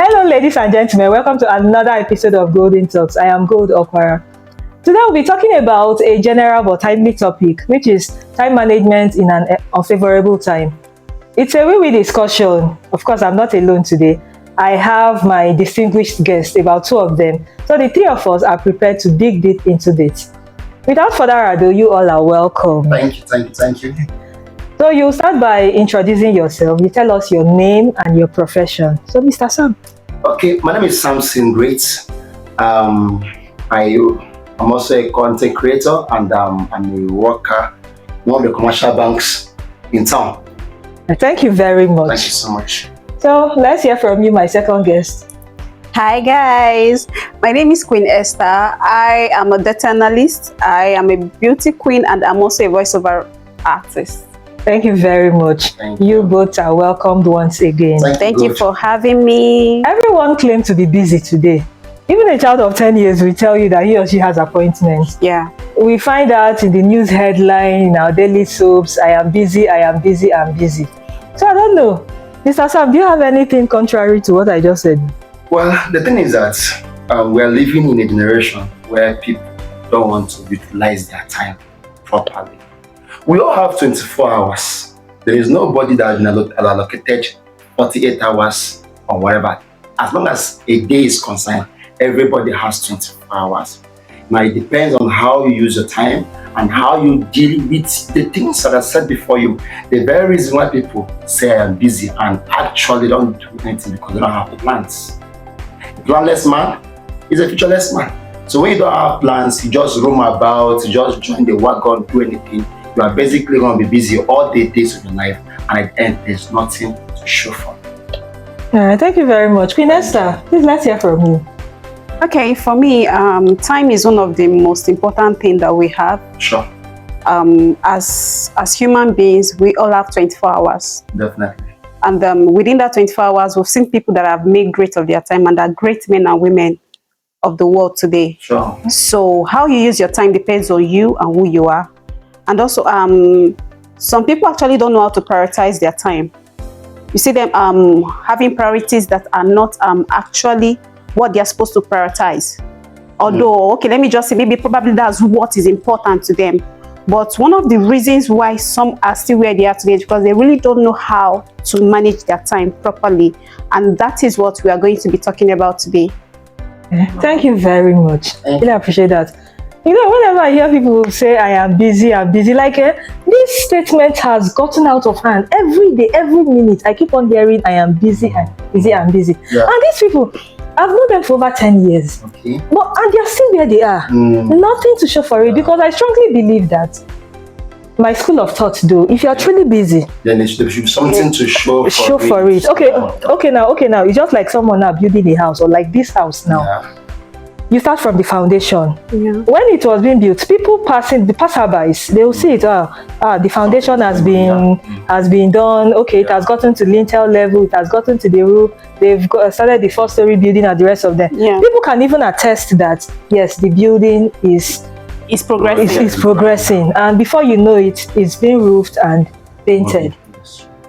Hello, ladies and gentlemen. Welcome to another episode of Goldentalkz. I am Gold Okwara. Today, we'll be talking about a general but timely topic, which is time management in an unfavorable time. It's a wee-wee discussion. Of course, I'm not alone today. I have my distinguished guests, about two of them. So the three of us are prepared to dig deep into this. Without further ado, you all are welcome. Thank you. So you start by introducing yourself. You tell us your name and your profession. So Mr. Sam. Okay, my name is Samson Great. I'm also a content creator and I'm a worker in one of the commercial banks in town. Thank you very much. Thank you so much. So let's hear from you, my second guest. Hi guys, my name is Queen Esther. I am a data analyst. I am a beauty queen and I'm also a voiceover artist. Thank you very much. Thank you both are welcomed once again. Thank you for having me. Everyone claims to be busy today. Even a child of 10 years will tell you that he or she has appointments. Yeah. We find out in the news headline, in our daily soaps, I am busy, I'm busy. So I don't know. Mr. Sam, do you have anything contrary to what I just said? Well, the thing is that we are living in a generation where people don't want to utilize their time properly. We all have 24 hours. There is nobody that has been allocated 48 hours or whatever. As long as a day is concerned, everybody has 24 hours. Now it depends on how you use your time and how you deal with the things that are set before you. The very reason why people say I am busy and actually don't do anything because they don't have plans. A planless man is a futureless man. So when you don't have plans, you just roam about, you just join the wagon, do anything. You are basically going to be busy all the days of your life, and at the end, there's nothing to show for. Thank you very much. Queen Esther, please let's hear from you. Okay, for me, time is one of the most important things that we have. Sure. As human beings, we all have 24 hours. Definitely. And within that 24 hours, we've seen people that have made great of their time and are great men and women of the world today. Sure. So how you use your time depends on you and who you are. And also, some people actually don't know how to prioritize their time. You see them having priorities that are not actually what they're supposed to prioritize. Although, okay, let me just say, maybe probably that's what is important to them. But one of the reasons why some are still where they are today is because they really don't know how to manage their time properly. And that is what we are going to be talking about today. Thank you very much. I really appreciate that. You know, whenever I hear people say I am busy, like this statement has gotten out of hand. Every day, every minute, I keep on hearing I am busy. Yeah. And these people, I've known them for over 10 years. Okay. And they're still where they are. Nothing to show for it, because I strongly believe that my school of thought, though, if you are truly busy, then there should be something to show for it. Okay, now it's just like someone now building a house, or like this house now. Yeah. You start from the foundation. Yeah. When it was being built, people the passerbys, they will see it. The foundation has been done. Okay, it has gotten to lintel level. It has gotten to the roof. They've started the 4-story building and the rest of them. Yeah. People can even attest that yes, the building is progressing. It's progressing, and before you know it, it's being roofed and painted.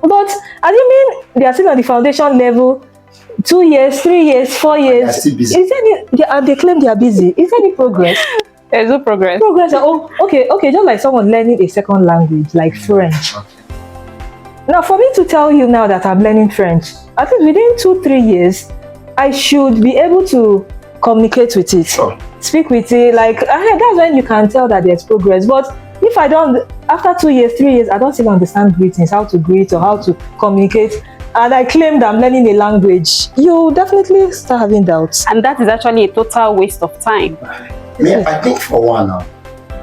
But as you mean, they are still on the foundation level. 2 years, 3 years, 4 years. Still busy. And they claim they are busy. Is there any progress? There's no progress. Okay. Just like someone learning a second language, like French. Okay. Now, for me to tell you now that I'm learning French, at least within 2-3 years, I should be able to communicate with it, speak with it. Like that's when you can tell that there's progress. But if I don't, after 2 years, 3 years, I don't still understand greetings, how to greet or how to communicate, and I claim that I'm learning a language, you definitely start having doubts. And that is actually a total waste of time. I think for one, a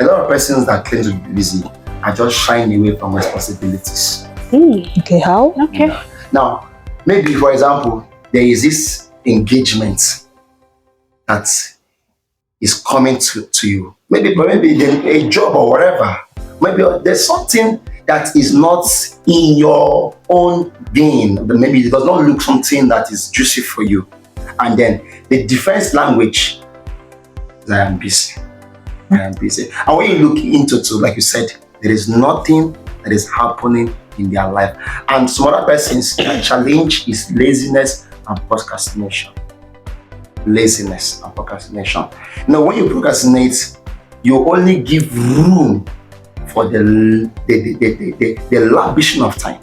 lot of persons that claim to be busy are just shying away from responsibilities. Okay, how? Okay. Now, maybe for example, there is this engagement that is coming to you. Maybe a job or whatever. Maybe there's something that is not in your own vein. Maybe it does not look something that is juicy for you. And then the defense language is I am busy. And when you look into it, like you said, there is nothing that is happening in their life. And some other persons, their challenge is laziness and procrastination. Laziness and procrastination. Now, when you procrastinate, you only give room for the lavishing of time.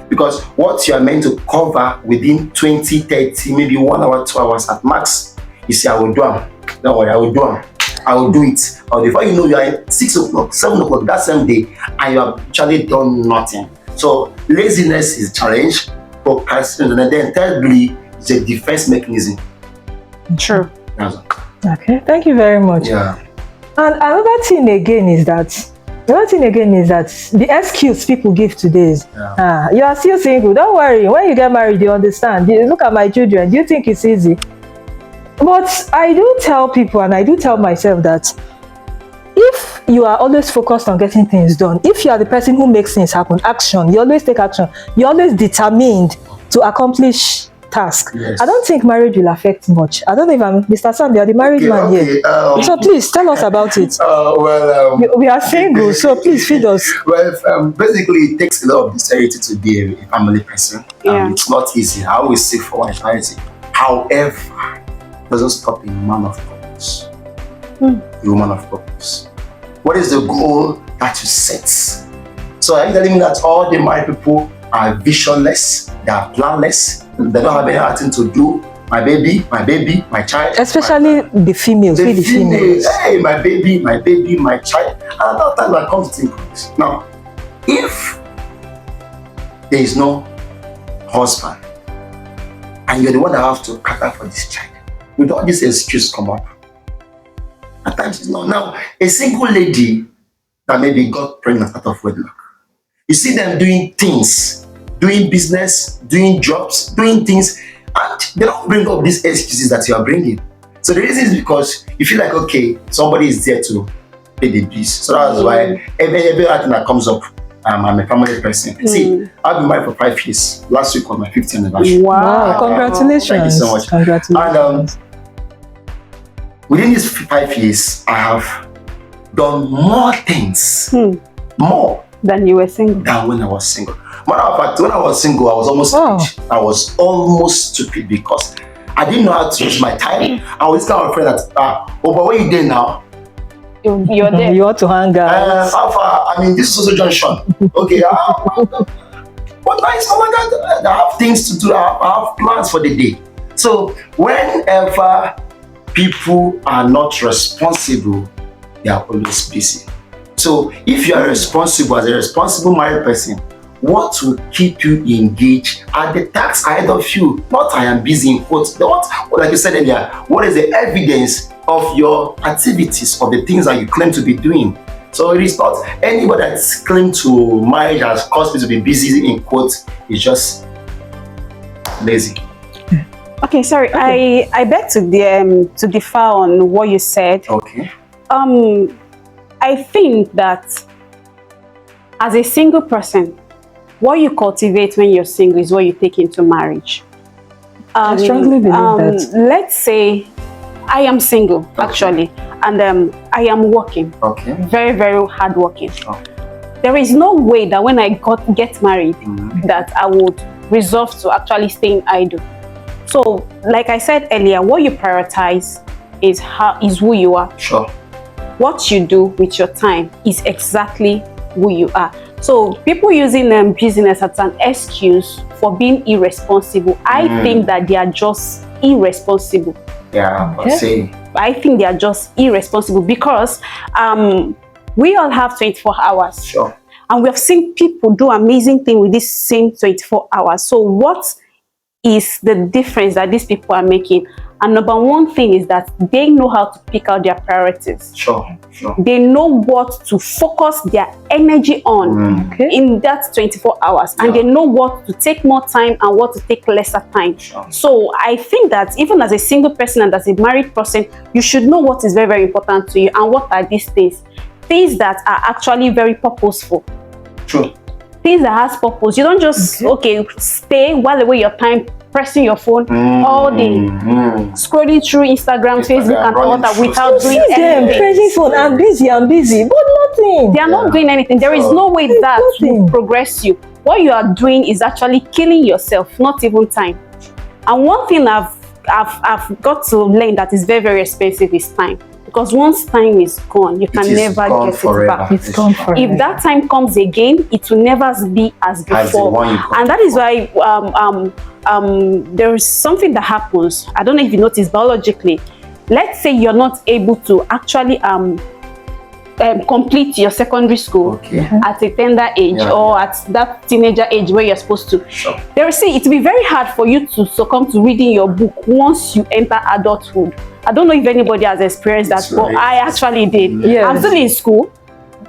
Because what you are meant to cover within 20, 30, maybe 1 hour, 2 hours at max, you say, I will do them. Don't worry, I will do them. I will do it. Or before you know, you are at 6 o'clock, 7 o'clock that same day, and you have actually done nothing. So laziness is a challenge, procrastination, and then thirdly, it's a defense mechanism. True. Okay, thank you very much. Yeah. And another thing again is that the excuse people give today is, you are still single, don't worry, when you get married, you understand. Look at my children, do you think it's easy? But I do tell people, and I do tell myself, that if you are always focused on getting things done, if you are the person who makes things happen, action, you always take action, you're always determined to accomplish task. Yes. I don't think marriage will affect much. I don't know if I'm Mr. Sam, you're the married man here. So please tell us about it. We are single, so please feed us. Well, basically, it takes a lot of dexterity to be a family person. It's not easy. I always say for my charity. However, it doesn't stop a man of purpose. A woman of purpose. What is the goal that you set? So are you telling me that all the married people are visionless, they are planless, they don't have anything to do? My baby, my child. Especially the females. The females. Hey, my baby, my child. And at that time, I come to think of this. Now, if there is no husband, and you're the one that have to cater for this child, with all these excuses come up. At times it's not. Now, a single lady that maybe got pregnant out of wedlock, you see them doing things, doing business, doing jobs, doing things, and they don't bring up these excuses that you are bringing. So the reason is because you feel like, okay, somebody is there to pay the bills. So that's why every thing that comes up, I'm a family person. See, I've been married for 5 years. Last week was my 50th anniversary. Wow, congratulations. Thank you so much. Congratulations. And within these 5 years, I have done more things, more than you were single. Than when I was single. Matter of fact, when I was single, I was almost stupid. I was almost stupid because I didn't know how to use my time. I was kind of afraid that, but where you there now? You're there. You ought to hang out. I mean, this is also junction. Okay. But nice, oh my God, I have things to do. I have plans for the day. So whenever people are not responsible, they are always busy. So if you are responsible, as a responsible married person, what will keep you engaged are the tasks ahead of you, not I am busy in quotes. Like you said earlier, what is the evidence of your activities, of the things that you claim to be doing? So it is not anybody that's claimed to marriage has caused me to be busy in quotes, is just lazy. Okay, sorry, okay. I beg to differ on what you said. Okay. I think that as a single person, what you cultivate when you're single is what you take into marriage. I strongly believe that. Let's say I am single, actually, and I am working. Okay. Very, very hard working. There is no way that when I get married, that I would resolve to actually staying idle. So, like I said earlier, what you prioritize is who you are. Sure. What you do with your time is exactly who you are. So people using business as an excuse for being irresponsible, I think that they are just irresponsible. Yeah, I think they are just irresponsible because we all have 24 hours. Sure. And we have seen people do amazing things with this same 24 hours. So what is the difference that these people are making? And number one thing is that they know how to pick out their priorities. Sure. They know what to focus their energy on in that 24 hours. And they know what to take more time and what to take lesser time. Sure. So I think that even as a single person and as a married person, you should know what is very, very important to you and what are these things. Things that are actually very purposeful. True. Things that has purpose. You don't just, stay while away your time pressing your phone all day, scrolling through Instagram, Facebook, and all that without doing anything. Pressing phone, I'm busy, but nothing. They are not doing anything. There is no way that will progress you. What you are doing is actually killing yourself, not even time. And one thing I've got to learn that is very, very expensive is time. Because once time is gone, you can never get it back. It's gone forever. If that time comes again, it will never be as before. And that is why there is something that happens. I don't know if you notice biologically. Let's say you're not able to actually complete your secondary school at a tender age or at that teenager age where you're supposed to. Sure. They will say it will be very hard for you to succumb to reading your book once you enter adulthood. I don't know if anybody has experienced that, but I actually did. Yes. I'm still in school.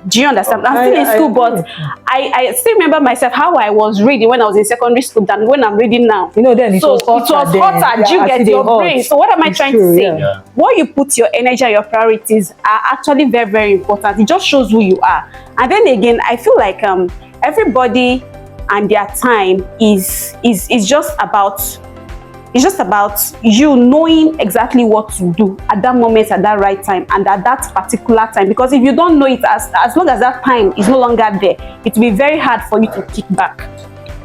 Do you understand? I'm still in school, but I still remember myself how I was reading when I was in secondary school than when I'm reading now. You know, then it was hotter. Yeah, You get your brain. So what am I trying to say? Yeah. What you put your energy and your priorities are actually very, very important. It just shows who you are. And then again, I feel like everybody and their time is just about. It's just about you knowing exactly what to do at that moment, at that right time, and at that particular time. Because if you don't know it, as long as that time is no longer there, it will be very hard for you to kick back.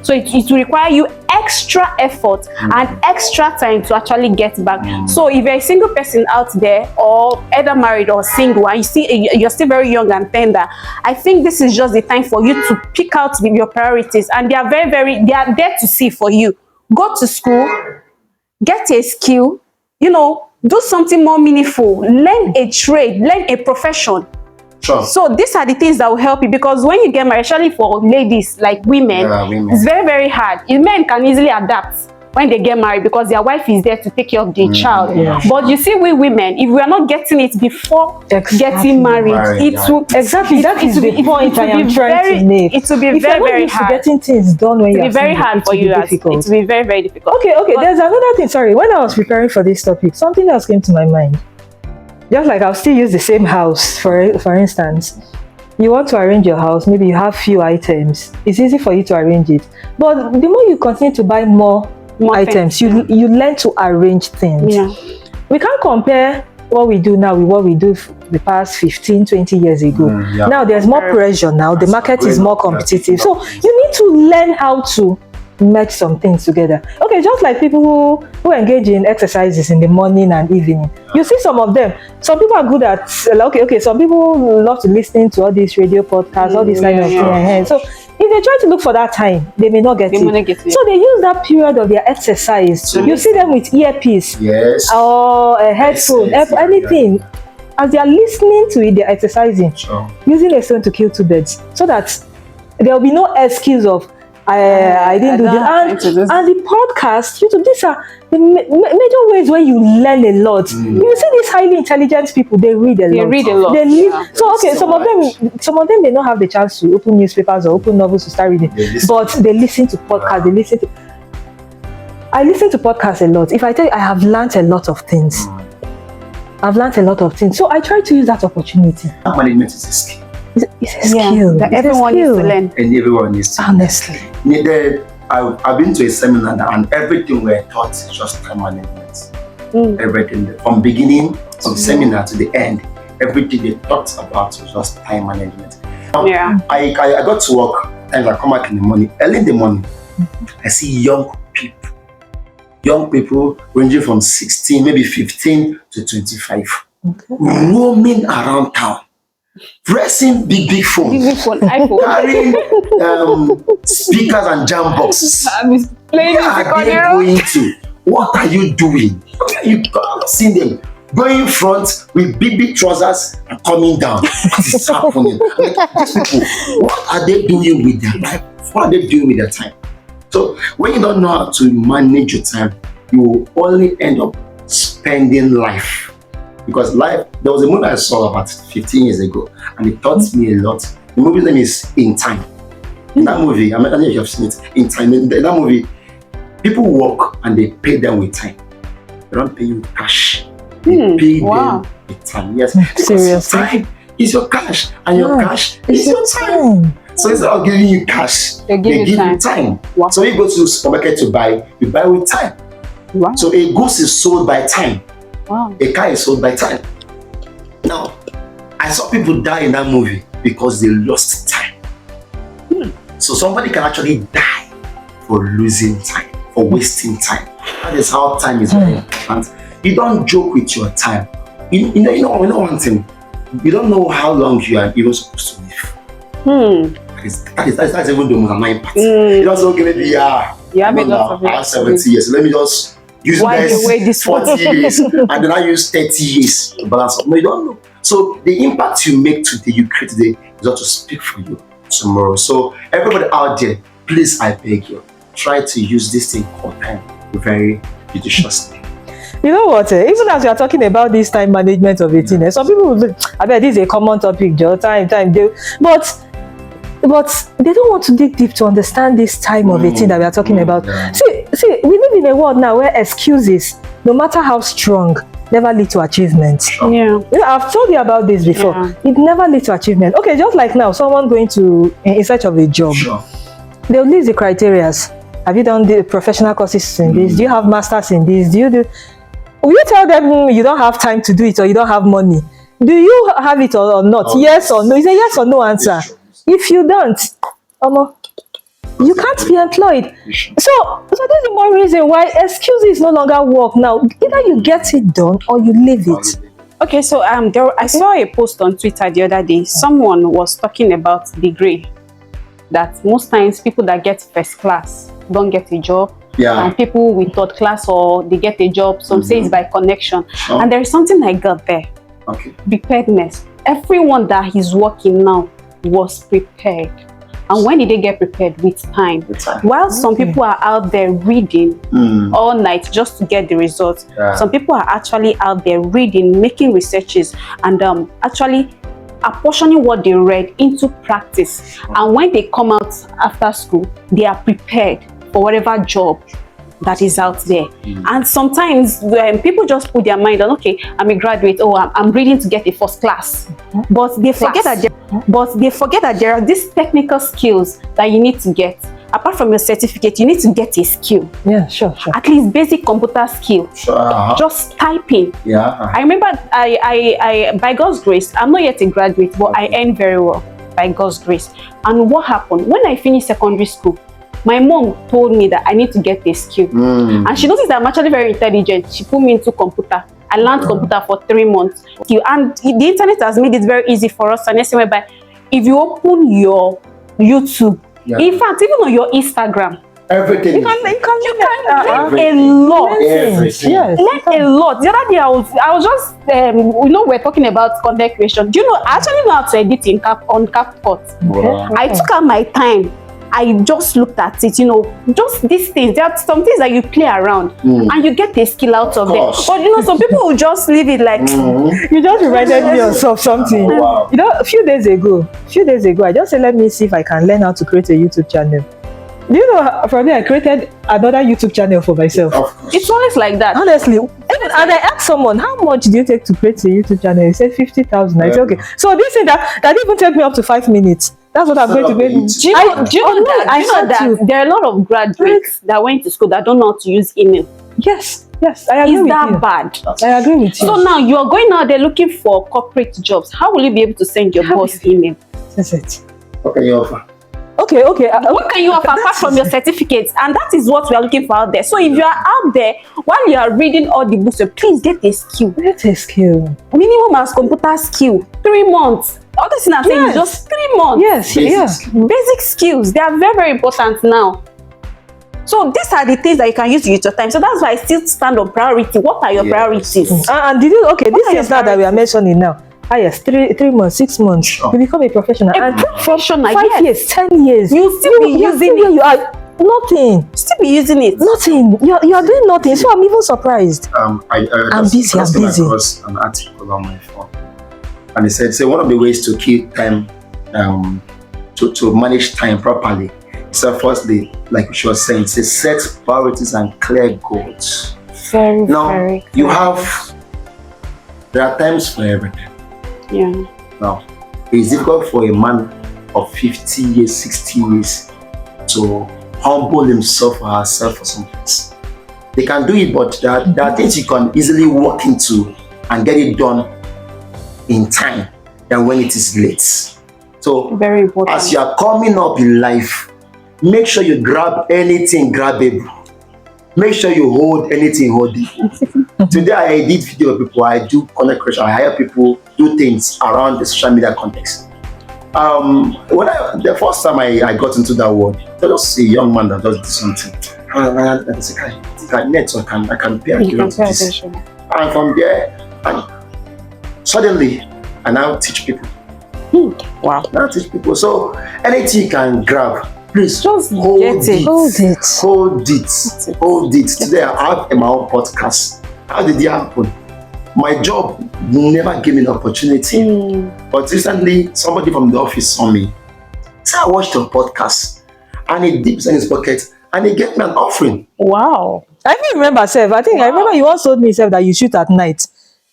So it will require you extra effort and extra time to actually get back. So if you're a single person out there, or either married or single, and you're still very young and tender, I think this is just the time for you to pick out your priorities, and they are they are there to see for you. Go to school. Get a skill, do something more meaningful, learn a trade, learn a profession. Sure. So these are the things that will help you, because when you get married, especially for ladies like women, it's very, very hard. Men can easily adapt when they get married because their wife is there to take care of the child. Yeah. But you see, we women, if we are not getting it before getting married, it will that is the point I am trying to make. It will be very, very hard. Getting things done when you're very hard for you. It will be very, very difficult. Okay. There's another thing. Sorry, when I was preparing for this topic, something else came to my mind. Just like I'll still use the same house, for instance. You want to arrange your house, maybe you have few items. It's easy for you to arrange it. But the more you continue to buy more items, you learn to arrange things. Yeah. We can't compare what we do now with what we do the past 15-20 years ago. Now there's more pressure now. The market is more competitive. So you need to learn how to merge some things together. Okay, just like people who engage in exercises in the morning and evening. You see some of them. Some people are good at some people love to listen to all these radio podcasts, all these kind of things. So if they try to look for that time, they may not get it. So they use that period of their exercise. You see them with earpiece, or a headphone, anything. As they are listening to it, they're exercising, using a stone to kill two birds, so that there will be no excuse of I didn't do this. And the podcast, these are the major ways where you learn a lot. You see these highly intelligent people, they read a lot. So some of them may not have the chance to open newspapers or open novels to start reading, but they listen to podcasts. I listen to podcasts a lot. If I tell you, I have learned a lot of things. So I try to use that opportunity. Management is a skill. It's a skill that everyone needs to learn. And everyone needs to honestly. I've been to a seminar and everything we're taught is just time management. Everything from beginning of the seminar to the end, everything they talked about was just time management. I got to work and I come back in the morning, early in the morning. I see young people ranging from 16, maybe 15 to 25, roaming around town. Pressing big phones, carrying speakers and jam boxes. Where are they going to? What are you doing? You seen them going front with big trousers and coming down. What is happening? These people, what are they doing with their life? What are they doing with their time? So when you don't know how to manage your time, you will only end up spending life. Because life, there was a movie I saw about 15 years ago, and it taught me a lot. The movie's name is In Time. In that movie, I don't know if you have seen it. In Time, in that movie, people work and they pay them with time. They don't pay you with cash. They pay them with time. Yes, seriously. Time is your cash, and your cash is your time. So instead of giving you cash, they give you time. Wow. So you go to the supermarket to buy, you buy with time. Wow. So a goose is sold by time. Wow. A car is sold by time. Now, I saw people die in that movie because they lost time. So somebody can actually die for losing time, for wasting time. That is how time is very important. You don't joke with your time. You know one thing. You don't know how long you are even supposed to live. That's even the most annoying part. You don't say, okay, maybe you have a lot of I have 70 years. Let me just use this 40 years and then I use 30 years to balance up. No, you don't know. So the impact you make today, you create today, is not to speak for you tomorrow. So everybody out there, please, I beg you, try to use this thing called time very judiciously. You know what? Even as you are talking about this time management of it, some people will say, I bet this is a common topic, Joe. Time. But they don't want to dig deep to understand this time of 18 that we are talking about. Yeah. See, we live in a world now where excuses, no matter how strong, never lead to achievement. Sure. Yeah. You know, I've told you about this before. Yeah. It never leads to achievement. Okay, just like now, someone going in search of a job. Sure. They'll list the criteria. Have you done the professional courses in this? Do you have masters in this? Will you tell them you don't have time to do it or you don't have money? Do you have it or not? Oh, yes or no? It's a yes or no answer. If you don't, you can't be employed. So this is one reason why excuses no longer work now. Either you get it done or you leave it. Okay, so I saw a post on Twitter the other day. Someone was talking about degree. That most times people that get first class don't get a job. Yeah. And people with third class or they get a job, some say it's by connection. Sure. And there is something I got there. Okay. Preparedness. Everyone that is working now was prepared. And when did they get prepared? With time. While some people are out there reading all night just to get the results, some people are actually out there reading, making researches, and actually apportioning what they read into practice. And when they come out after school, they are prepared for whatever job that is out there. And sometimes people just put their mind on, okay, I'm a graduate, I'm reading to get a first class. But they forget that there are these technical skills that you need to get. Apart from your certificate, you need to get a skill. Yeah, sure. At least basic computer skill. Sure. Just typing. Yeah. I remember I by God's grace, I'm not yet a graduate, but I earn very well by God's grace. And what happened? When I finished secondary school, my mom told me that I need to get a skill. And she noticed that I'm actually very intelligent. She put me into computer. I learned computer for 3 months. And the internet has made it very easy for us. And whereby if you open your YouTube, in fact, even on your Instagram, everything. You can learn a lot. Everything. Yes. Learn a lot. The other day I was just we're talking about content creation. Do you know I actually know how to edit on CapCut. Wow. I took out my time. I just looked at it, just these things. There are some things that you play around and you get a skill out of them. But some people will just leave it like You just reminded me of something. Wow. A few days ago, I just said, let me see if I can learn how to create a YouTube channel. Do you know, for me, I created another YouTube channel for myself. It's always like that. Honestly. And I asked someone, how much do you take to create a YouTube channel? He said 50,000. I said, okay. So this thing that didn't even take me up to 5 minutes. That's what I'm going to do. Do you know that there are a lot of graduates that went to school that don't know how to use email? Yes, I agree with you. Is that bad? I agree with you. So now you are going out there looking for corporate jobs. How will you be able to send your boss email? That's it. What can you offer? Okay. What can you offer apart from your certificates? And that is what we are looking for out there. So if you are out there while you are reading all the books, please get a skill. Get a skill. Minimum as computer skill. 3 months. All this thing I'm saying is just 3 months. Yes. Basic skills. They are very, very important now. So these are the things that you can use with your time. So that's why I still stand on priority. What are your priorities? And did you this is now that we are mentioning now. Yes, 3 months, 6 months, you become a professional. And professional, 5 years, 10 years, you still be using it. You are nothing. Still be using it. Nothing. You are doing nothing. So I'm even surprised. I'm busy. Across an article on my phone, and it said, one of the ways to keep time, to manage time properly. So firstly, like she was saying, set priorities and clear goals. Very you there are times for everything. Yeah. Now, it's difficult for a man of 50 years, 60 years to humble himself or herself for some things. They can do it, but there are things you can easily walk into and get it done in time than when it is late. So, very important. As you are coming up in life, make sure you grab anything grabbable. Make sure you hold anything holding. Today I edit video with people, I do content creation, I help people do things around the social media context. The first time I got into that world, there was a young man that does something. And I said, I can pay attention to this. And from there, and suddenly, I now teach people. Wow. Now teach people. So anything you can grab, please just hold it. Hold it. Today I have my own podcast. How did it happen? My job never gave me an opportunity. But recently, somebody from the office saw me. So I watched your podcast, and he dips in his pocket, and he gave me an offering. Wow. I even remember, Seth. I remember you once told me, Seth, that you shoot at night.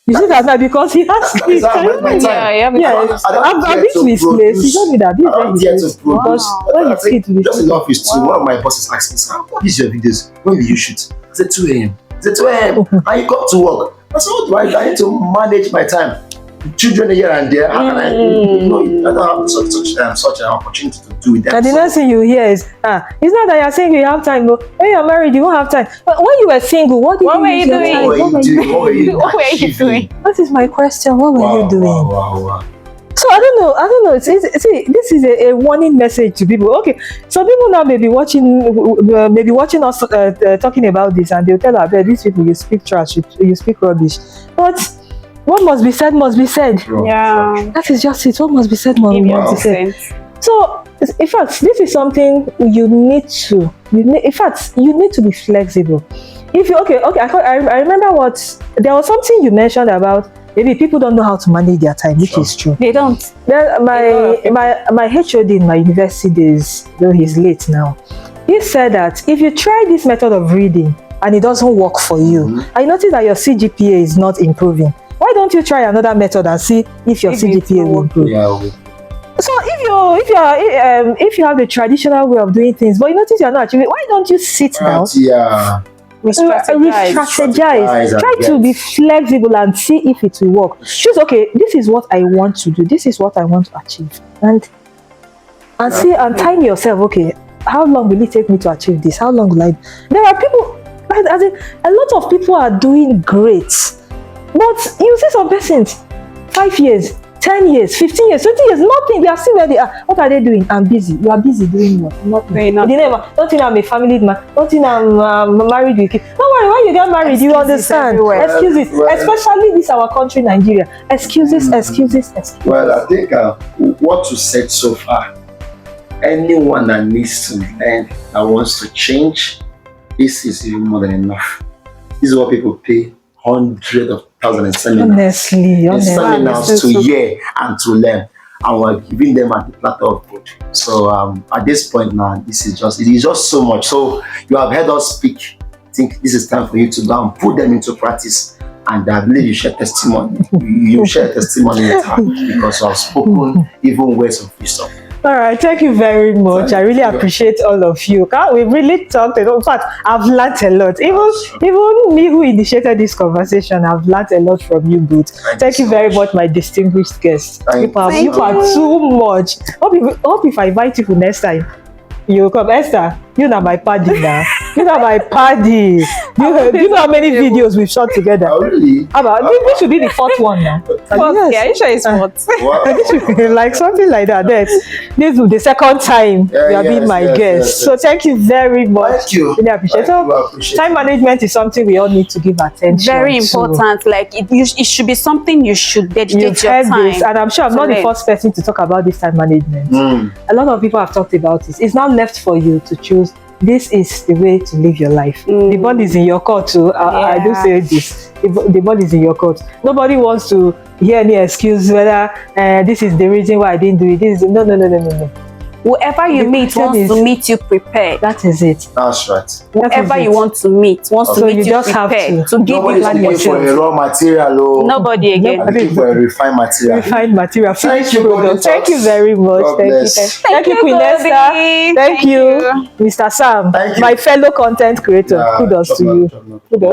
You shoot at night because he has kids. I've been to his place. He told me that this is because when you see it, just in the office too. One of my bosses asked me, "Sir, what is your videos? When will you shoot?" I said 2 a.m. I said 2 a.m. And you come to work. I said, what do I need to manage my time. Children here and there. How can I? I don't have such an opportunity to do with that. And the next thing you hear is, it's not that you're saying you have time, but when you're married, you won't have time. But when you were single, what were you doing? What were you doing? That is my question. What were you doing? Wow. So I don't know. See, this is a warning message to people. Okay, some people now may be watching us talking about this, and they'll tell our these people, you speak trash, you speak rubbish. But what must be said must be said. Yeah, that is just it. What must be said must be said. So, in fact, this is something you need to. In fact, you need to be flexible. If you I remember there was something you mentioned about. Maybe people don't know how to manage their time, which is true. They don't. Then my HOD in my university days, though he's late now, he said that if you try this method of reading and it doesn't work for you, I notice that your CGPA is not improving. Why don't you try another method and see if your CGPA will improve? Yeah. So if you have the traditional way of doing things, but you notice you're not achieving, why don't you sit down? Re-strategize. Try to be flexible and see if it will work. Choose, okay, this is what I want to do. This is what I want to achieve. And see and time yourself, okay, how long will it take me to achieve this? How long will I? There are people, as in, a lot of people are doing great. But you see some persons, 5 years, 10 years, 15 years, 20 years, nothing. They are still where they are. What are they doing? I'm busy. You are busy doing what? Nothing. Don't think I'm a family man. Don't think I'm married with kids. Don't worry, when you get married, you understand. Excuses. Especially this our country, Nigeria. Excuses. Well, I think what you said so far, anyone that needs to learn, that wants to change, this is even more than enough. This is what people pay hundreds of thousands of seminars to hear and to learn, and we're giving them at the platter of food. So at this point now, it is just so much. So you have heard us speak. I think this is time for you to go and put them into practice, and I believe you share testimony. You share testimony with her because you have spoken even words of wisdom. All right, thank you very much. I really appreciate all of you. We really talked. In fact, I've learned a lot. Even me who initiated this conversation, I've learned a lot from you both. Thank you very much, my distinguished guests. You are too much. Hope if I invite you next time, you come. Esther, you know my paddy now. You know my paddy. Do you know how many videos we've shot together? Oh, really? This should be the fourth one now. Yes. Yeah, you sure it's fourth? Wow. This should be like something like that. This is the second time you have been my guest. So thank you very much. Thank you. Really appreciate it. Time management is something we all need to give attention. Very important. Like it should be something you should dedicate your time. This, and I'm sure I'm not the first person to talk about this time management. A lot of people have talked about this. It's now left for you to choose. This is the way to live your life. The ball is in your court too. I do say this. The ball is in your court. Nobody wants to hear any excuse whether this is the reason why I didn't do it. No. Whoever you meet wants to meet you prepared. That is it. That's right. Whoever you want to meet wants to meet you prepared. To give you plan yourself. For a raw material. Nobody again. Nobody for a refined material. Refined material. Thank you. Thank you very much. Thank you, Queen Esther. Thank you, Mr. Sam, my fellow content creator. Kudos to you. Kudos.